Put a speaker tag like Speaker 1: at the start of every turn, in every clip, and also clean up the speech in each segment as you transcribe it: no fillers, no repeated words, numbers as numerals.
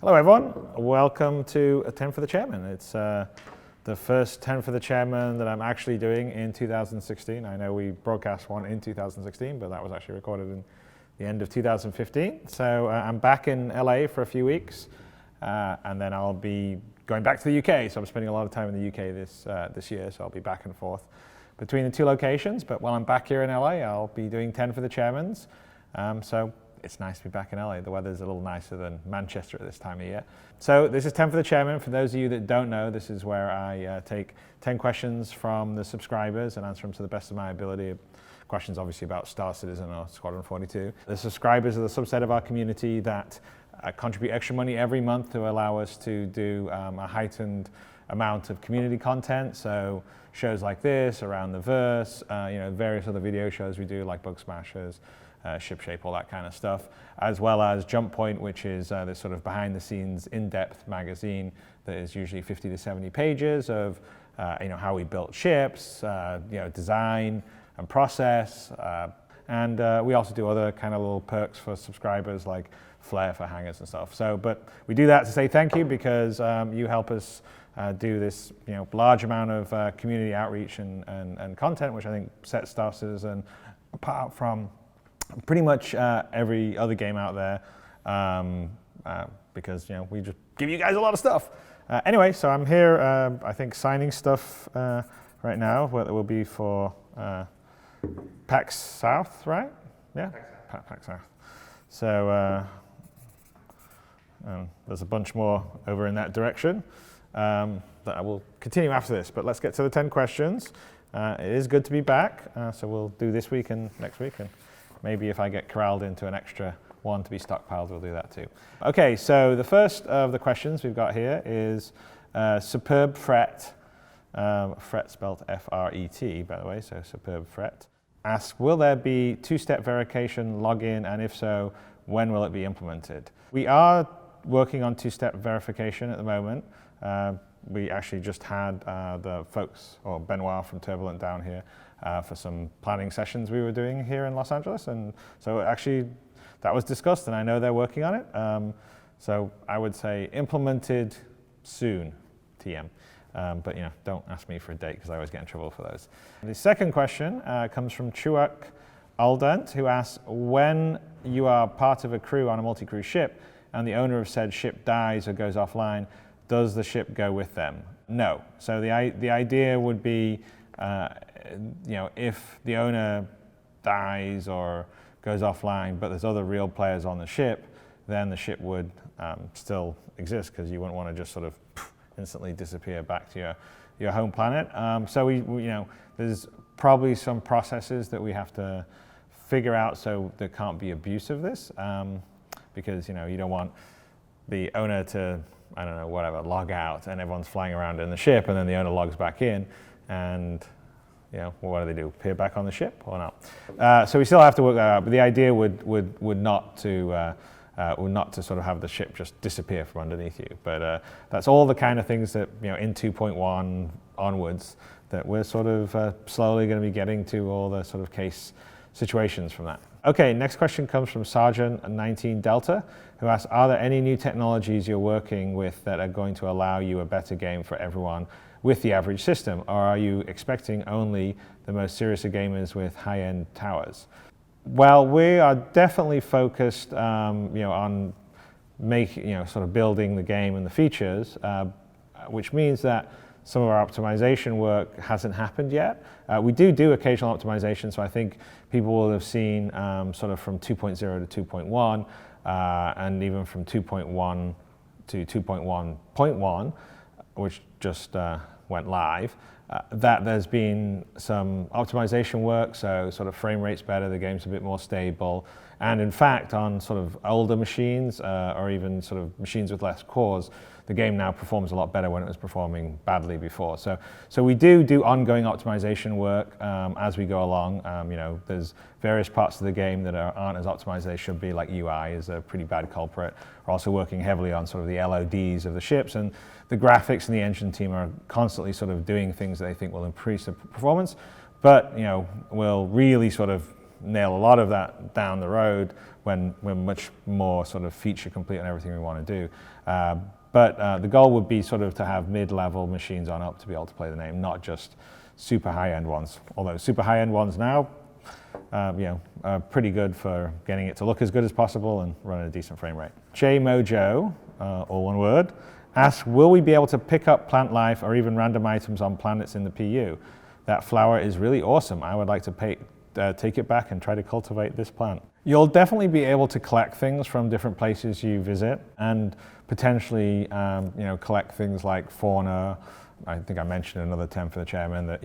Speaker 1: Hello everyone, welcome to a 10 for the Chairman. It's the first 10 for the Chairman that I'm actually doing in 2016. I know we broadcast one in 2016, but that was actually recorded in the end of 2015. So I'm back in LA for a few weeks, and then I'll be going back to the UK. So I'm spending a lot of time in the UK this year, so I'll be back and forth between the two locations. But while I'm back here in LA, I'll be doing 10 for the Chairmans. So it's nice to be back in LA. The weather's a little nicer than Manchester at this time of year. So this is 10 for the Chairman. For those of you that don't know, this is where I take 10 questions from the subscribers and answer them to the best of my ability. Questions obviously about Star Citizen or Squadron 42. The subscribers are the subset of our community that contribute extra money every month to allow us to do a heightened amount of community content. So shows like this, Around the Verse, various other video shows we do like Bug Smashers, Ship Shape, all that kind of stuff, as well as Jump Point, which is this sort of behind-the-scenes, in-depth magazine that is usually 50 to 70 pages of how we built ships, design and process, and we also do other kind of little perks for subscribers like flair for hangers and stuff. So, but we do that to say thank you because you help us do this large amount of community outreach and content, which I think sets Star Citizen apart from pretty much every other game out there, because we just give you guys a lot of stuff. Anyway, so I'm here, I think, signing stuff right now. That will be for PAX South, right? Yeah, PAX South. So there's a bunch more over in that direction that I will continue after this. But let's get to the 10 questions. It is good to be back, so we'll do this week and next week. And maybe if I get corralled into an extra one to be stockpiled, we'll do that too. Okay, so the first of the questions we've got here is Superb Fret, Fret spelled F-R-E-T, by the way, so Superb Fret, asks, will there be two-step verification login, and if so, when will it be implemented? We are working on two-step verification at the moment. We actually just had the folks, or Benoit from Turbulent down here, for some planning sessions we were doing here in Los Angeles, and so actually that was discussed, and I know they're working on it. So I would say implemented soon, TM. But don't ask me for a date because I always get in trouble for those. The second question comes from Chuak Aldant, who asks, when you are part of a crew on a multi-crew ship and the owner of said ship dies or goes offline, does the ship go with them? No. So the idea would be, if the owner dies or goes offline, but there's other real players on the ship, then the ship would still exist because you wouldn't want to just sort of instantly disappear back to your home planet. So there's probably some processes that we have to figure out so there can't be abuse of this, because you don't want the owner to, I don't know, whatever, log out and everyone's flying around in the ship and then the owner logs back in and what do? Appear back on the ship or not? So we still have to work that out, but the idea would not to sort of have the ship just disappear from underneath you. But that's all the kind of things that in 2.1 onwards that we're sort of slowly going to be getting to all the sort of case situations from that. Okay, next question comes from Sergeant 19 Delta, who asks, are there any new technologies you're working with that are going to allow you a better game for everyone with the average system, or are you expecting only the most serious of gamers with high-end towers? Well, we are definitely focused, on making, sort of building the game and the features, which means that some of our optimization work hasn't happened yet. We do occasional optimization, so I think people will have seen sort of from 2.0 to 2.1, and even from 2.1 to 2.1.1, which just went live, that there's been some optimization work, so sort of frame rate's better, the game's a bit more stable, and in fact on sort of older machines, or even sort of machines with less cores, the game now performs a lot better when it was performing badly before. So we do ongoing optimization work as we go along. There's various parts of the game that aren't as optimized as they should be, like UI is a pretty bad culprit. We're also working heavily on sort of the LODs of the ships, and the graphics and the engine team are constantly sort of doing things that they think will increase the performance, but will really sort of nail a lot of that down the road when we're much more sort of feature complete on everything we want to do. But the goal would be sort of to have mid-level machines on up to be able to play the game, not just super high-end ones. Although super high-end ones now, are pretty good for getting it to look as good as possible and run at a decent frame rate. JMojo, all one word, asks, will we be able to pick up plant life or even random items on planets in the PU? That flower is really awesome. I would like to take it back and try to cultivate this plant. You'll definitely be able to collect things from different places you visit and potentially collect things like fauna. I think I mentioned another 10 for the chairman that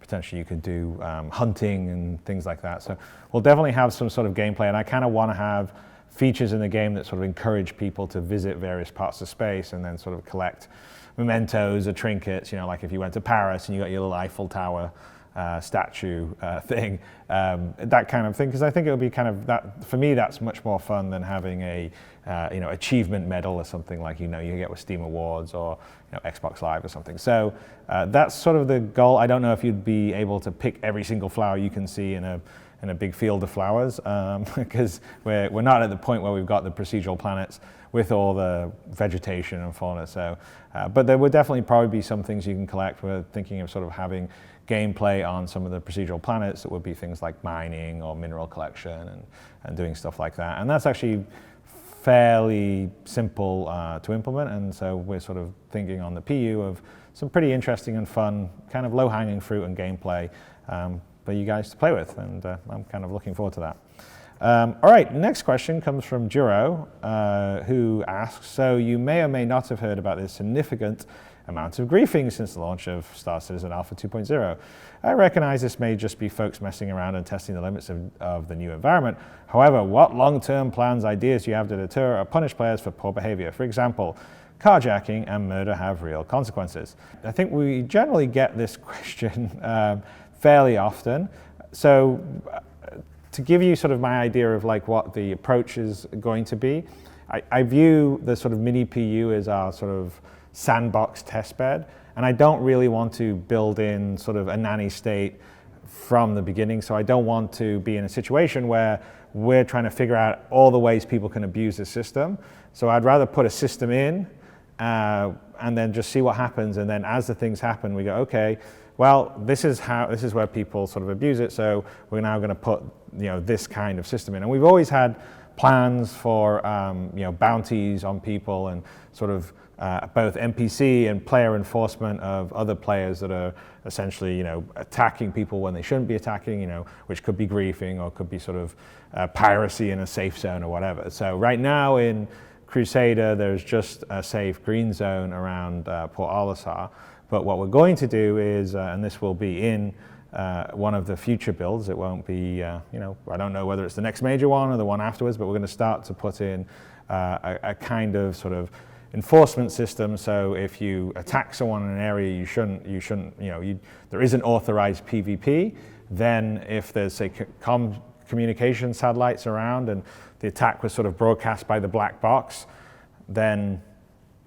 Speaker 1: potentially you could do hunting and things like that. So we'll definitely have some sort of gameplay, and I kind of want to have features in the game that sort of encourage people to visit various parts of space and then sort of collect mementos or trinkets, like if you went to Paris and you got your little Eiffel Tower statue thing, that kind of thing, because I think it would be kind of that, for me, that's much more fun than having a achievement medal or something like you get with Steam Awards or Xbox Live or something. So that's sort of the goal. I don't know if you'd be able to pick every single flower you can see in a big field of flowers, because we're not at the point where we've got the procedural planets with all the vegetation and fauna. So, but there would definitely probably be some things you can collect. We're thinking of sort of having gameplay on some of the procedural planets that would be things like mining or mineral collection and doing stuff like that. And that's actually fairly simple to implement. And so we're sort of thinking on the PU of some pretty interesting and fun kind of low-hanging fruit and gameplay for you guys to play with. And I'm kind of looking forward to that. All right, next question comes from Juro, who asks, so you may or may not have heard about this significant amount of griefing since the launch of Star Citizen Alpha 2.0. I recognize this may just be folks messing around and testing the limits of the new environment. However, what long-term plans, ideas do you have to deter or punish players for poor behavior? For example, carjacking and murder have real consequences. I think we generally get this question fairly often. So to give you sort of my idea of like what the approach is going to be, I view the sort of mini PU as our sort of sandbox test bed, and I don't really want to build in sort of a nanny state from the beginning. So I don't want to be in a situation where we're trying to figure out all the ways people can abuse the system. So I'd rather put a system in and then just see what happens, and then as the things happen we go, okay, well, this is where people sort of abuse it, so we're now going to put this kind of system in. And we've always had plans for bounties on people and sort of both NPC and player enforcement of other players that are essentially attacking people when they shouldn't be attacking, which could be griefing or could be sort of piracy in a safe zone or whatever. So right now in Crusader there's just a safe green zone around Port Olisar. But what we're going to do is, and this will be in one of the future builds, it won't be, I don't know whether it's the next major one or the one afterwards, but we're going to start to put in a kind of sort of enforcement system. So if you attack someone in an area you shouldn't, there isn't authorized PvP, then if there's, say, communication satellites around and the attack was sort of broadcast by the black box, then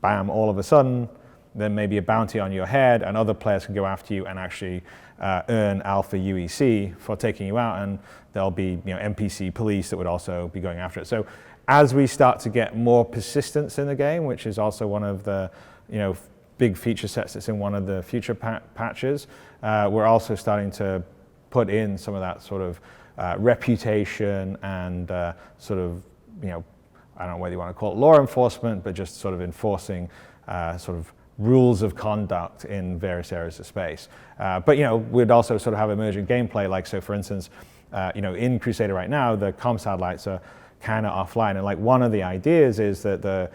Speaker 1: bam, all of a sudden, then maybe a bounty on your head, and other players can go after you and actually earn alpha UEC for taking you out, and there'll be NPC police that would also be going after it. So as we start to get more persistence in the game, which is also one of the big feature sets that's in one of the future patches, we're also starting to put in some of that sort of reputation and sort of I don't know whether you want to call it law enforcement, but just sort of enforcing sort of rules of conduct in various areas of space. But we'd also sort of have emergent gameplay, like, so for instance, in Crusader right now, the comm satellites are kind of offline, and like one of the ideas is that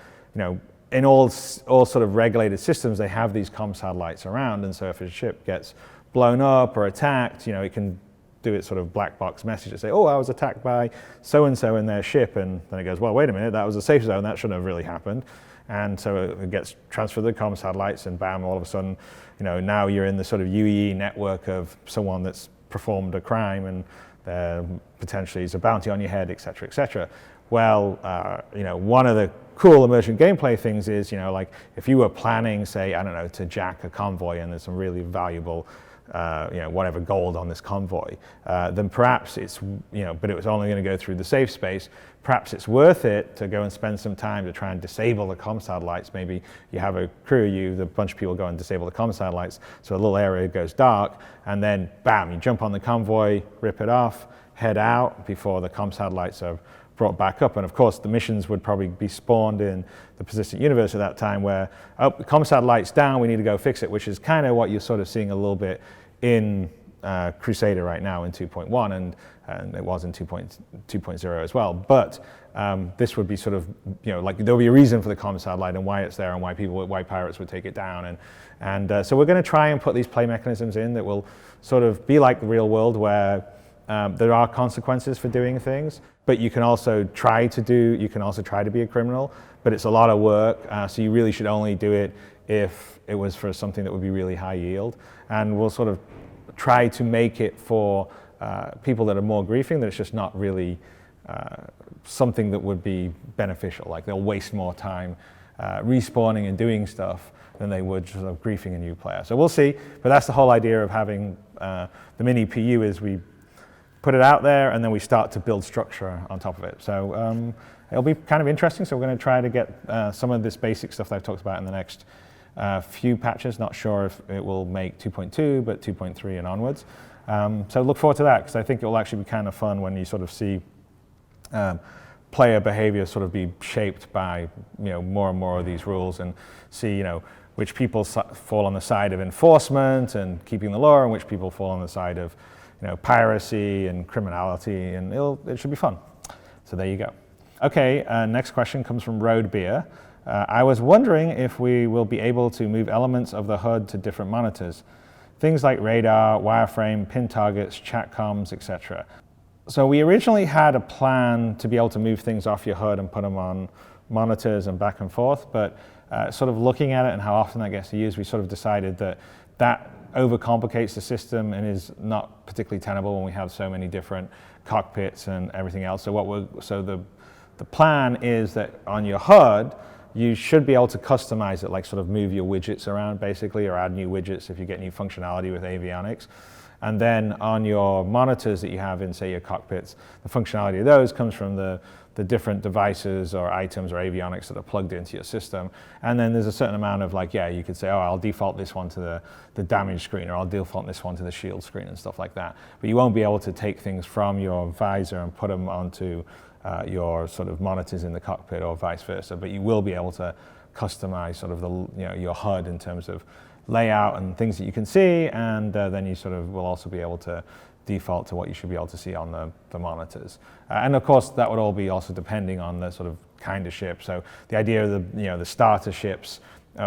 Speaker 1: in all sort of regulated systems, they have these comm satellites around, and so if a ship gets blown up or attacked, it can do its sort of black box message and say, oh, I was attacked by so-and-so in their ship, and then it goes, well, wait a minute, that was a safe zone, that shouldn't have really happened. And so it gets transferred to the comm satellites, and bam, all of a sudden, now you're in the sort of UEE network of someone that's performed a crime, and potentially is a bounty on your head, et cetera, et cetera. Well, one of the cool emergent gameplay things is, like if you were planning, say, I don't know, to jack a convoy and there's some really valuable whatever gold on this convoy, then perhaps it's, but it was only going to go through the safe space. Perhaps it's worth it to go and spend some time to try and disable the comm satellites. Maybe you have a crew, a bunch of people go and disable the comm satellites, so a little area goes dark, and then bam, you jump on the convoy, rip it off, head out before the comm satellites are brought back up. And of course, the missions would probably be spawned in the persistent universe at that time where, oh, the comm satellite's down, we need to go fix it, which is kind of what you're sort of seeing a little bit in Crusader right now in 2.1, and it was in 2.0 as well. But this would be sort of, like there'll be a reason for the comm satellite and why it's there and why pirates would take it down. And so we're going to try and put these play mechanisms in that will sort of be like the real world where there are consequences for doing things, but you can also try to be a criminal, but it's a lot of work, so you really should only do it if it was for something that would be really high yield. And we'll sort of try to make it for people that are more griefing, that it's just not really something that would be beneficial. Like they'll waste more time respawning and doing stuff than they would sort of griefing a new player. So we'll see, but that's the whole idea of having the mini PU is we put it out there and then we start to build structure on top of it. So it'll be kind of interesting. So we're going to try to get some of this basic stuff that I've talked about in the next few patches. Not sure if it will make 2.2, but 2.3 and onwards. So look forward to that, because I think it will actually be kind of fun when you sort of see player behavior sort of be shaped by more and more of these rules, and see which people fall on the side of enforcement and keeping the law, and which people fall on the side of piracy and criminality, and it should be fun. So there you go. Okay, next question comes from Road Beer. I was wondering if we will be able to move elements of the HUD to different monitors. Things like radar, wireframe, pin targets, chat comms, etc. So we originally had a plan to be able to move things off your HUD and put them on monitors and back and forth, but sort of looking at it and how often that gets used, we sort of decided that overcomplicates the system and is not particularly tenable when we have so many different cockpits and everything else. So the plan is that on your HUD, you should be able to customize it, like sort of move your widgets around basically, or add new widgets if you get new functionality with avionics. And then on your monitors that you have in, say, your cockpits, the functionality of those comes from the different devices or items or avionics that are plugged into your system. And then there's a certain amount of you could say, oh, I'll default this one to the damage screen, or I'll default this one to the shield screen and stuff like that. But you won't be able to take things from your visor and put them onto your sort of monitors in the cockpit, or vice versa. But you will be able to customize sort of your HUD in terms of layout and things that you can see, and then you sort of will also be able to default to what you should be able to see on the monitors. And of course, that would all be also depending on the sort of kind of ship. So the idea of the starter ships,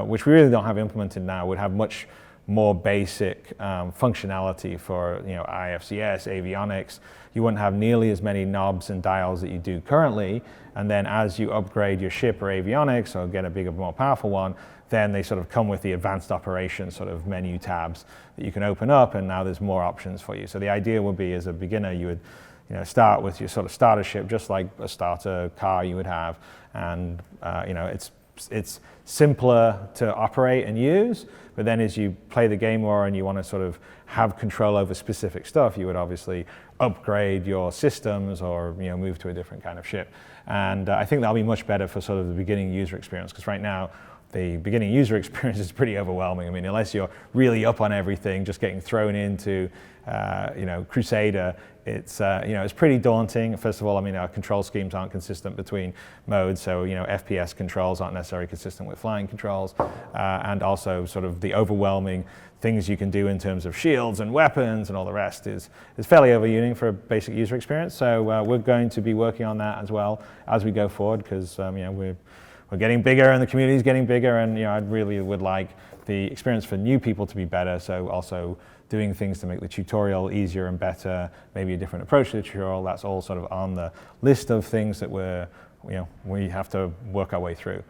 Speaker 1: which we really don't have implemented now, would have much more basic functionality for IFCS, avionics. You wouldn't have nearly as many knobs and dials that you do currently. And then as you upgrade your ship or avionics, or get a bigger, more powerful one, then they sort of come with the advanced operations sort of menu tabs that you can open up, and now there's more options for you. So the idea would be, as a beginner, you would start with your sort of starter ship, just like a starter car you would have, and it's simpler to operate and use. But then as you play the game more and you want to sort of have control over specific stuff, you would obviously upgrade your systems or move to a different kind of ship. And I think that'll be much better for sort of the beginning user experience, because right now the beginning user experience is pretty overwhelming. I mean, unless you're really up on everything, just getting thrown into Crusader, it's pretty daunting. First of all, I mean, our control schemes aren't consistent between modes, so FPS controls aren't necessarily consistent with flying controls, and also sort of the overwhelming things you can do in terms of shields and weapons and all the rest is fairly overwhelming for a basic user experience. So we're going to be working on that as well as we go forward, because we're getting bigger and the community is getting bigger, and I really would like the experience for new people to be better. So also doing things to make the tutorial easier and better, maybe a different approach to the tutorial. That's all sort of on the list of things that we have to work our way through.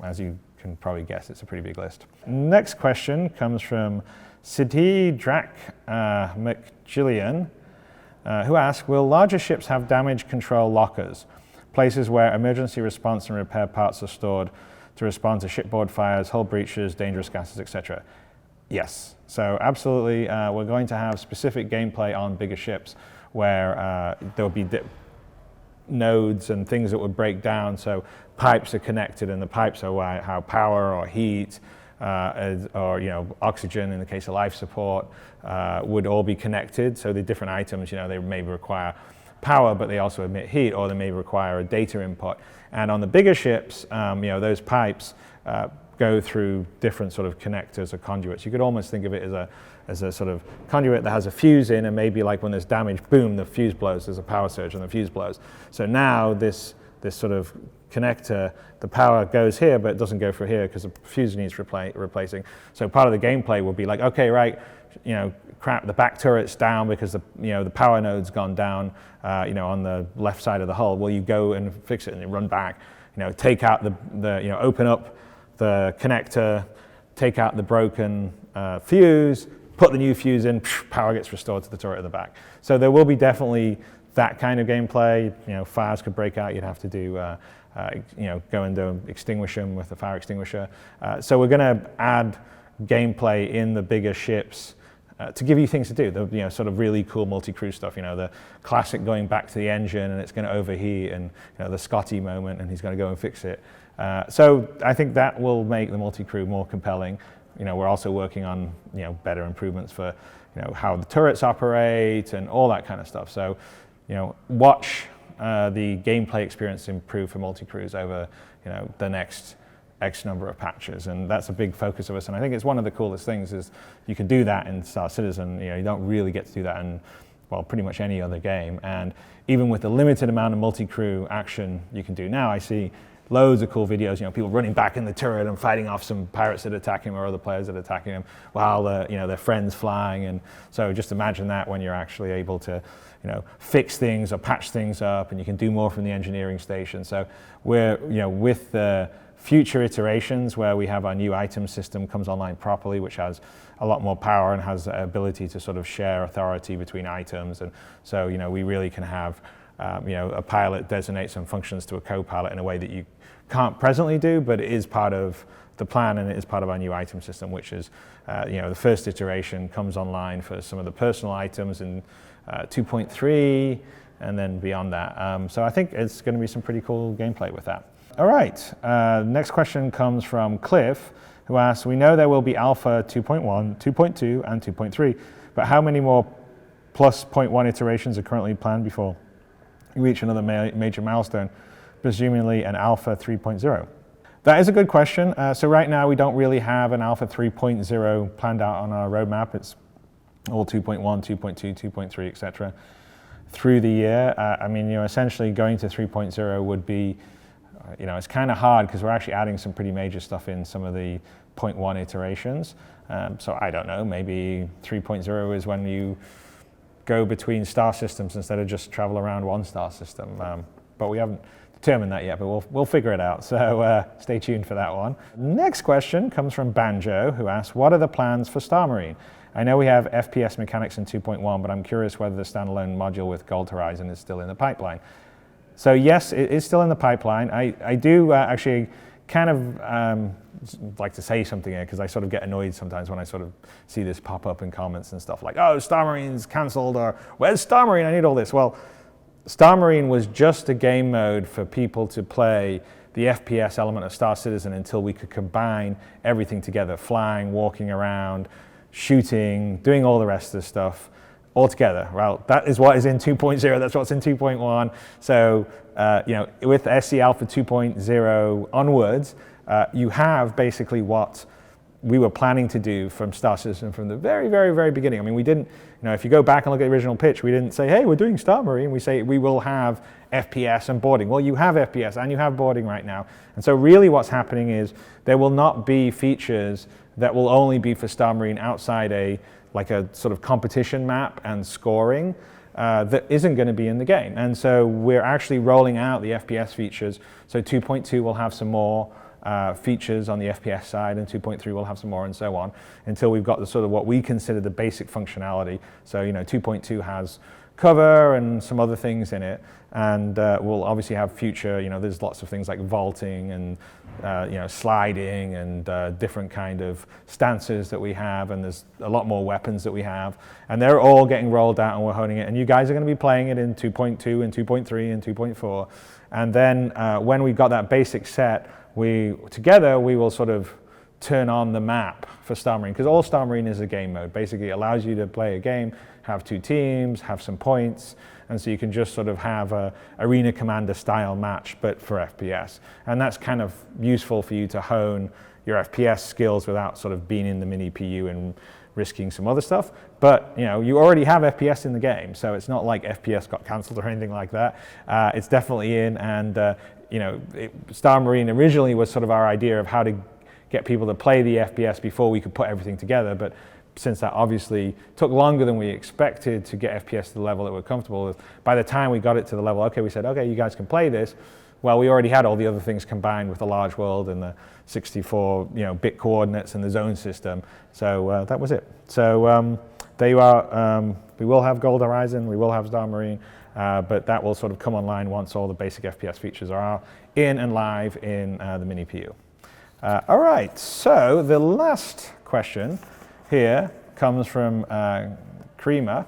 Speaker 1: As you can probably guess, it's a pretty big list. Next question comes from Siddhi Drak McGillian, who asks, will larger ships have damage control lockers, places where emergency response and repair parts are stored to respond to shipboard fires, hull breaches, dangerous gases, etc.? Yes. So absolutely, we're going to have specific gameplay on bigger ships where there'll be nodes and things that would break down. So pipes are connected, and the pipes are how power or heat or oxygen in the case of life support would all be connected. So the different items, they may require power, but they also emit heat, or they may require a data input. And on the bigger ships, those pipes go through different sort of connectors or conduits. You could almost think of it as a sort of conduit that has a fuse in, and maybe like when there's damage, boom, the fuse blows, there's a power surge and the fuse blows. So now this sort of connector, the power goes here, but it doesn't go through here because the fuse needs replacing. So part of the gameplay will be like, okay, right, crap, the back turret's down because the power node's gone down, on the left side of the hull. Well, you go and fix it and you run back, take out open up the connector, take out the broken fuse, put the new fuse in, power gets restored to the turret at the back. So there will be definitely that kind of gameplay. Fires could break out. You'd have to do, go and extinguish them with the fire extinguisher. So we're going to add gameplay in the bigger ships to give you things to do. The sort of really cool multi-crew stuff. The classic going back to the engine and it's going to overheat, and the Scotty moment, and he's going to go and fix it. So I think that will make the multi-crew more compelling. We're also working on better improvements for how the turrets operate and all that kind of stuff. So watch the gameplay experience improve for multi-crews over the next X number of patches, and that's a big focus of us. And I think it's one of the coolest things is you can do that in Star Citizen. You don't really get to do that in pretty much any other game. And even with the limited amount of multi-crew action you can do now, I see loads of cool videos, people running back in the turret and fighting off some pirates that attack him or other players that are attacking him while their friends flying. And so just imagine that when you're actually able to fix things or patch things up, and you can do more from the engineering station. So we're with the future iterations where we have our new item system comes online properly, which has a lot more power and has the ability to sort of share authority between items. And so we really can have a pilot designate some functions to a co-pilot in a way that you can't presently do, but it is part of the plan, and it is part of our new item system, which is the first iteration comes online for some of the personal items in 2.3 and then beyond that. So I think it's going to be some pretty cool gameplay with that. All right, next question comes from Cliff, who asks, we know there will be Alpha 2.1, 2.2, and 2.3, but how many more plus 0.1 iterations are currently planned before we reach another major milestone, presumably an Alpha 3.0? That is a good question. So right now we don't really have an Alpha 3.0 planned out on our roadmap. It's all 2.1, 2.2, 2.3, etc. through the year. Essentially going to 3.0 would be, it's kind of hard because we're actually adding some pretty major stuff in some of the 0.1 iterations. So I don't know, maybe 3.0 is when you go between star systems instead of just travel around one star system. But we haven't determined that yet, but we'll figure it out. So stay tuned for that one. Next question comes from Banjo, who asks, what are the plans for Star Marine? I know we have FPS mechanics in 2.1, but I'm curious whether the standalone module with Gold Horizon is still in the pipeline. So yes, it is still in the pipeline. I do actually kind of like to say something here, because I sort of get annoyed sometimes when I sort of see this pop up in comments and stuff like, oh, Star Marine's cancelled, or where's Star Marine? I need all this. Well, Star Marine was just a game mode for people to play the FPS element of Star Citizen until we could combine everything together, flying, walking around, shooting, doing all the rest of the stuff all together. Well, that is what is in 2.0, that's what's in 2.1. So, with SC Alpha 2.0 onwards, you have basically what we were planning to do from Star Citizen from the very, very, very beginning. I mean, we didn't, if you go back and look at the original pitch, we didn't say, hey, we're doing Star Marine. We say we will have FPS and boarding. Well, you have FPS and you have boarding right now. And so really what's happening is there will not be features that will only be for Star Marine outside a sort of competition map and scoring that isn't going to be in the game. And so we're actually rolling out the FPS features. So 2.2 will have some more features on the FPS side, and 2.3 will have some more, and so on, until we've got the sort of what we consider the basic functionality. So 2.2 has cover and some other things in it, and we'll obviously have future, there's lots of things like vaulting and sliding and different kind of stances that we have, and there's a lot more weapons that we have, and they're all getting rolled out and we're honing it, and you guys are going to be playing it in 2.2 and 2.3 and 2.4, and then when we've got that basic set, we will sort of turn on the map for Star Marine, because all Star Marine is a game mode. Basically, it allows you to play a game, have 2 teams, have some points, and so you can just sort of have a Arena Commander style match, but for FPS. And that's kind of useful for you to hone your FPS skills without sort of being in the mini PU and risking some other stuff. But you already have FPS in the game, so it's not like FPS got cancelled or anything like that. It's definitely in, and Star Marine originally was sort of our idea of how to get people to play the FPS before we could put everything together, but since that obviously took longer than we expected to get FPS to the level that we're comfortable with, by the time we got it to the level, we said, okay, you guys can play this. Well, we already had all the other things combined with the large world and the 64-bit coordinates and the zone system, so that was it. So there you are. We will have Gold Horizon, we will have Star Marine, but that will sort of come online once all the basic FPS features are in and live in the mini PU. All right, so the last question here comes from Kreema,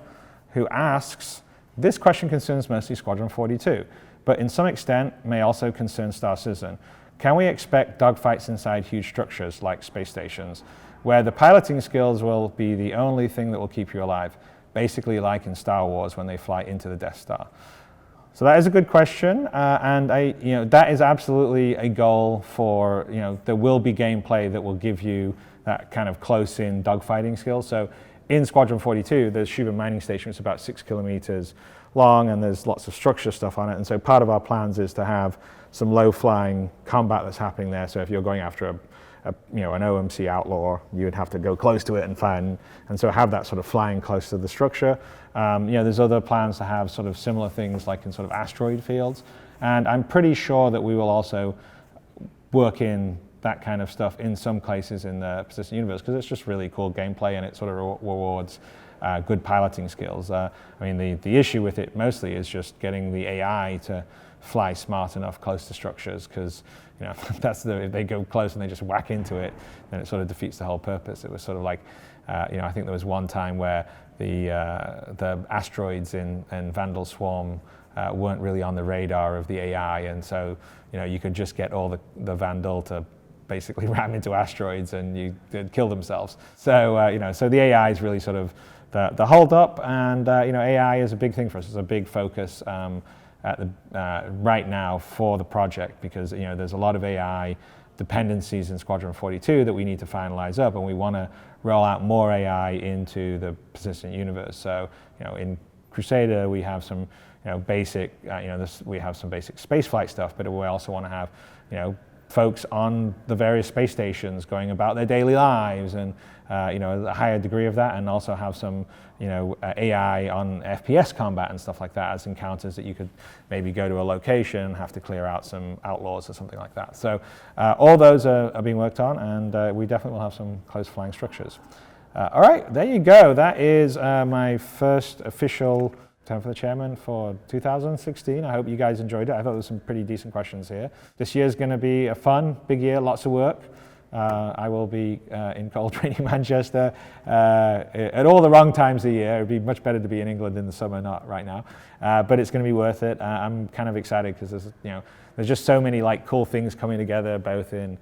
Speaker 1: who asks, this question concerns mostly Squadron 42, but in some extent may also concern Star Citizen. Can we expect dogfights inside huge structures like space stations, where the piloting skills will be the only thing that will keep you alive, basically like in Star Wars when they fly into the Death Star? So that is a good question, and that is absolutely a goal for, there will be gameplay that will give you that kind of close-in dogfighting skill. So in Squadron 42, there's Shuba Mining Station, it's about 6 kilometers long, and there's lots of structure stuff on it, and so part of our plans is to have some low-flying combat that's happening there. So if you're going after an OMC outlaw, you would have to go close to it and fire, and so have that sort of flying close to the structure. There's other plans to have sort of similar things like in sort of asteroid fields, and I'm pretty sure that we will also work in that kind of stuff in some places in the persistent universe, because it's just really cool gameplay and it sort of rewards good piloting skills. The issue with it mostly is just getting the AI to fly smart enough close to structures, because if they go close and they just whack into it, then it sort of defeats the whole purpose. It was sort of like, I think there was one time where the asteroids in Vandal Swarm weren't really on the radar of the AI, and so you could just get all the Vandal to basically ram into asteroids and they'd kill themselves. So so the AI is really sort of the hold up, and AI is a big thing for us. It's a big focus right now for the project, because there's a lot of AI dependencies in Squadron 42 that we need to finalize up, and we want to roll out more AI into the persistent universe. So in Crusader we have some basic we have some basic spaceflight stuff, but we also want to have folks on the various space stations going about their daily lives, and a higher degree of that, and also have some AI on FPS combat and stuff like that as encounters that you could maybe go to a location, have to clear out some outlaws or something like that. So all those are being worked on, and we definitely will have some close flying structures. All right, there you go. That is my first official Time for the Chairman for 2016. I hope you guys enjoyed it. I thought there were some pretty decent questions here. This year's going to be a fun, big year, lots of work. I will be in cold rainy Manchester at all the wrong times of the year. It would be much better to be in England in the summer, not right now. But it's going to be worth it. I'm kind of excited because there's just so many cool things coming together, both in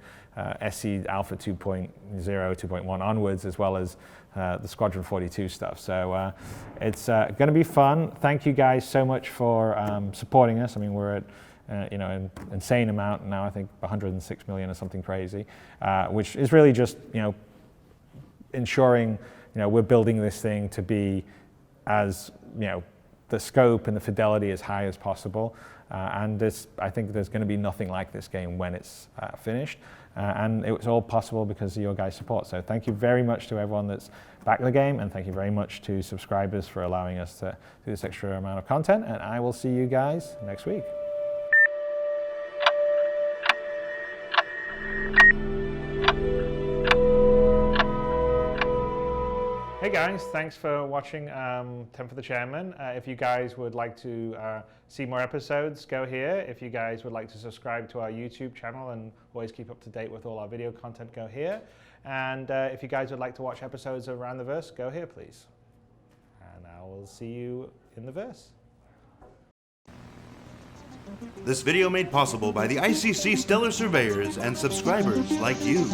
Speaker 1: SC Alpha 2.0, 2.1 onwards, as well as the Squadron 42 stuff. So it's going to be fun. Thank you guys so much for supporting us. We're at an insane amount now. I think 106 million or something crazy, which is really just ensuring we're building this thing to be as the scope and the fidelity as high as possible. And I think there's going to be nothing like this game when it's finished. And it was all possible because of your guys' support. So thank you very much to everyone that's backed the game, and thank you very much to subscribers for allowing us to do this extra amount of content. And I will see you guys next week. Hey guys, thanks for watching 10 for the Chairman. If you guys would like to see more episodes, go here. If you guys would like to subscribe to our YouTube channel and always keep up to date with all our video content, go here. And if you guys would like to watch episodes of Around the Verse, go here please. And I will see you in the verse.
Speaker 2: This video made possible by the ICC Stellar Surveyors and subscribers like you.